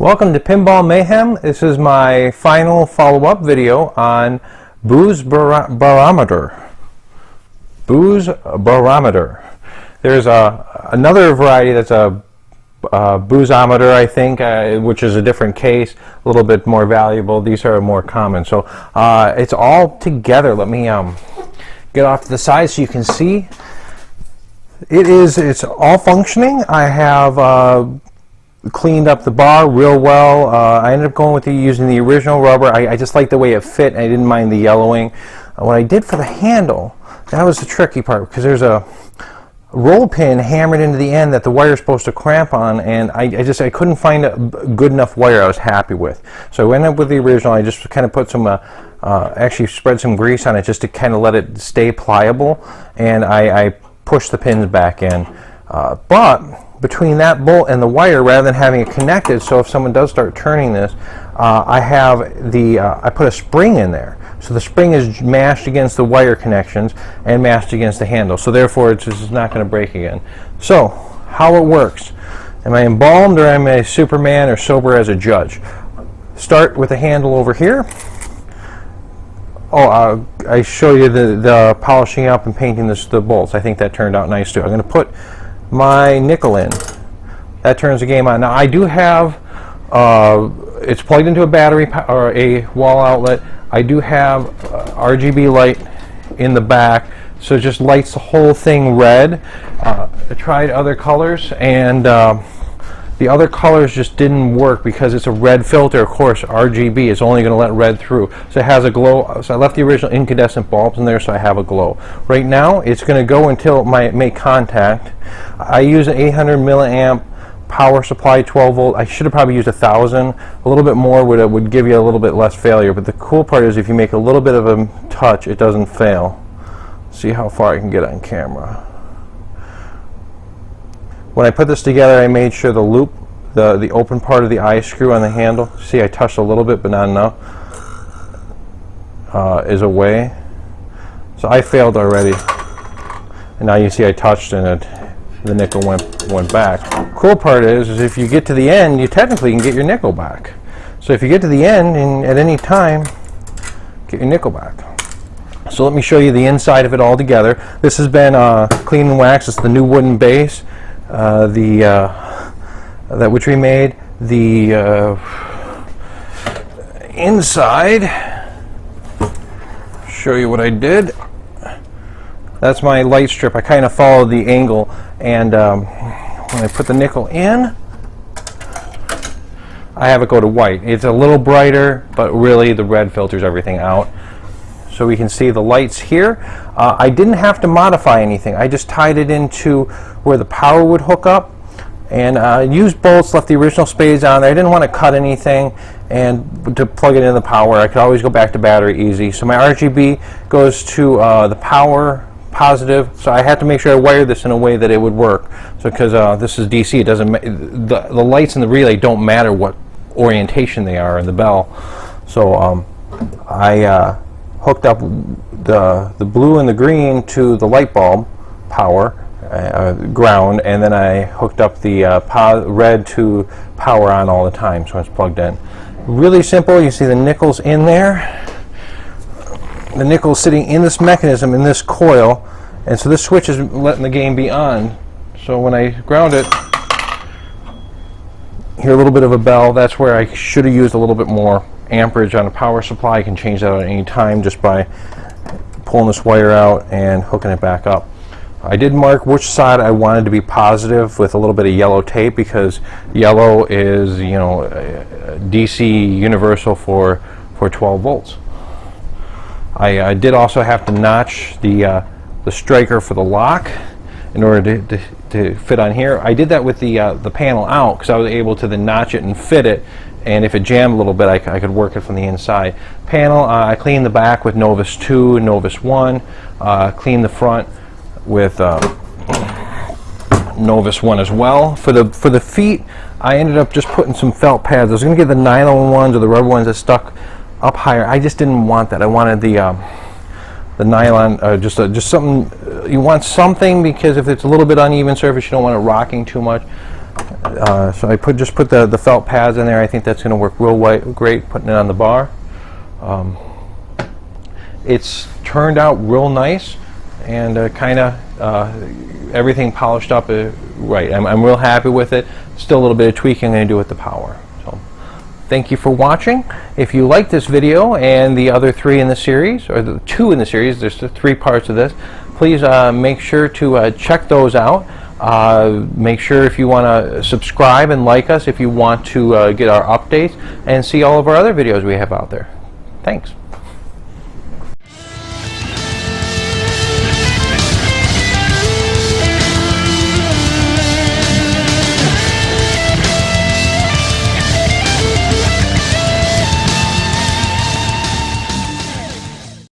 Welcome to Pinball Mayhem. This is my final follow-up video on Booz-Barometer. Booz-Barometer. There's another variety that's a Booz-Ometer, I think, which is a different case, a little bit more valuable. These are more common. So it's all together. Let me get off to the side so you can see. It's all functioning. I have cleaned up the bar real well. I ended up going with using the original rubber. I just liked the way it fit. I didn't mind the yellowing. What I did for the handle, that was the tricky part, because there's a roll pin hammered into the end that the wire is supposed to clamp on, and I couldn't find a good enough wire I was happy with. So I went up with the original. I just kind of put some actually spread some grease on it just to kind of let it stay pliable, and I pushed the pins back in. But between that bolt and the wire, rather than having it connected, so if someone does start turning this, I put a spring in there. So the spring is mashed against the wire connections and mashed against the handle. So therefore it's just not going to break again. So how it works. Am I embalmed, or am I Superman, or sober as a judge? Start with the handle over here. Oh, I show you the polishing up and painting the bolts. I think that turned out nice too. I'm going to put my nickel in. That turns the game on. Now I do have, it's plugged into a battery or a wall outlet. I do have RGB light in the back, so it just lights the whole thing red. I tried other colors, and the other colors just didn't work because it's a red filter. Of course, RGB is only going to let red through, so it has a glow. So I left the original incandescent bulbs in there, so I have a glow. Right now, it's going to go until it make contact. I use an 800 milliamp power supply, 12 volt. I should have probably used 1,000. A little bit more would give you a little bit less failure. But the cool part is, if you make a little bit of a touch, it doesn't fail. See how far I can get on camera. When I put this together, I made sure the loop, the open part of the eye screw on the handle, see I touched a little bit but not enough, is away. So I failed already. And now you see I touched and the nickel went back. Cool part is if you get to the end, you technically can get your nickel back. So if you get to the end and at any time, get your nickel back. So let me show you the inside of it all together. This has been cleaned and waxed. It's the new wooden base. That which we made. The inside, show you what I did. That's my light strip. I kind of followed the angle, and when I put the nickel in, I have it go to white. It's a little brighter, but really the red filters everything out. So we can see the lights here. I didn't have to modify anything. I just tied it into where the power would hook up, and used bolts, left the original spades on there. I didn't want to cut anything, and to plug it in the power, I could always go back to battery easy. So my RGB goes to the power positive, so I had to make sure I wired this in a way that it would work. So because this is DC, it doesn't the lights in the relay don't matter what orientation they are in the bell. So I hooked up the blue and the green to the light bulb power, ground, and then I hooked up the red to power on all the time, so it's plugged in. Really simple. You see the nickel's in there. The nickel's sitting in this mechanism, in this coil, and so this switch is letting the game be on. So when I ground it, hear a little bit of a bell. That's where I should have used a little bit more amperage on a power supply. I can change that at any time just by pulling this wire out and hooking it back up. I did mark which side I wanted to be positive with a little bit of yellow tape, because yellow is, you know, DC universal for 12 volts. I did also have to notch the striker for the lock in order to fit on here. I did that with the panel out, because I was able to then notch it and fit it, and if it jammed a little bit, I could work it from the inside. Panel, I cleaned the back with Novus 2 and Novus 1, cleaned the front with Novus 1 as well. For the feet, I ended up just putting some felt pads. I was going to get the nylon ones or the rubber ones that stuck up higher. I just didn't want that. I wanted the nylon, just something. You want something, because if it's a little bit uneven surface, you don't want it rocking too much. So I just put the felt pads in there. I think that's going to work real great, putting it on the bar. It's turned out real nice, and kind of everything polished up right. I'm real happy with it. Still a little bit of tweaking I'm going to do with the power. So thank you for watching. If you like this video and the other 3 in the series, or the 2 in the series, there's 3 parts of this, please make sure to check those out. Make sure if you want to subscribe and like us if you want to get our updates and see all of our other videos we have out there. Thanks.